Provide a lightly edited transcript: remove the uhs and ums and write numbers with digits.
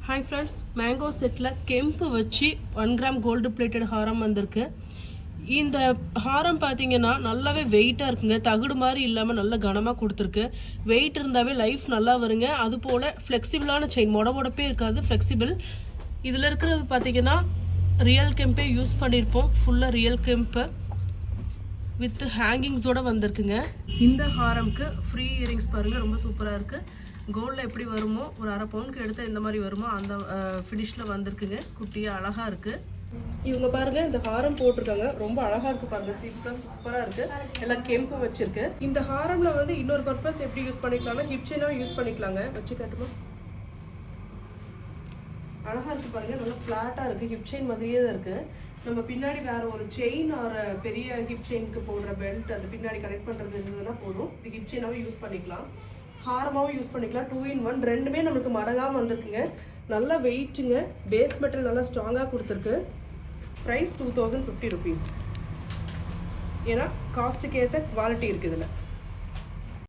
Hi friends, mango setல கெம்பு வச்சு 1 gram gold plated ஹாரம் வந்திருக்கு. இந்த ஹாரம் பார்த்தீங்கன்னா நல்லாவே வெயிட்டாக இருக்குங்க. தகுடு மாதிரி இல்லாமல் நல்ல கனமாக கொடுத்துருக்கு. வெயிட் இருந்தாவே லைஃப் நல்லா வருங்க. அது போல் ஃப்ளெக்சிபிளான செயின் மொடப்பே இருக்காது, ஃப்ளெக்சிபிள். இதில் இருக்கிறது பார்த்தீங்கன்னா ரியல் கெம்பே யூஸ் பண்ணியிருப்போம். ஃபுல்லாக ரியல் கெம்பு வித் ஹேங்கிங்ஸோடு வந்திருக்குங்க. இந்த ஹாரம்க்கு ஃப்ரீ இயரிங்ஸ் பாருங்கள், ரொம்ப சூப்பராக இருக்குது. கோல்டில் எப்படி வருமோ ஒரு அரை பவுனுக்கு எடுத்தால் இந்த மாதிரி வருமோ அந்த ஃபினிஷில் வந்திருக்குங்க. குட்டியாக அழகாக இருக்குது. இவங்க பாருங்க, இந்த ஹாரம் போட்டிருக்காங்க, ரொம்ப அழகாக இருக்குது பாருங்க. சிம்பிளாக சூப்பராக இருக்குது. எல்லாம் கெம்பு வச்சிருக்கு. இந்த ஹாரமில் வந்து இன்னொரு பர்பஸ் எப்படி யூஸ் பண்ணிக்கலாம்னா ஹிப் செயினாக யூஸ் பண்ணிக்கலாங்க. வச்சு காட்டுமா, அழகாக இருக்குது பாருங்கள். நல்லா ஃப்ளாட்டாக இருக்குது, ஹிப் செயின் மாதிரியே தான் இருக்குது. நம்ம பின்னாடி வேறு ஒரு செயின் ஒரு பெரிய ஹிப் செயினுக்கு போடுற பெல்ட் அது பின்னாடி கனெக்ட் பண்ணுறது இருந்ததுன்னா போதும். இது ஹிப் செயினாகவும் யூஸ் பண்ணிக்கலாம், ஹாரமாகவும் யூஸ் பண்ணிக்கலாம். 2 in 1 ரெண்டுமே நம்மளுக்கு மடங்காமல் வந்திருக்குங்க. நல்லா வெயிட்டுங்க. பேஸ் மெட்டல் நல்லா ஸ்ட்ராங்காக கொடுத்துருக்கு. Price 2050 rupees. ஏன்னா காஸ்ட்டுக்கு ஏற்ற குவாலிட்டி இருக்குது இதில்.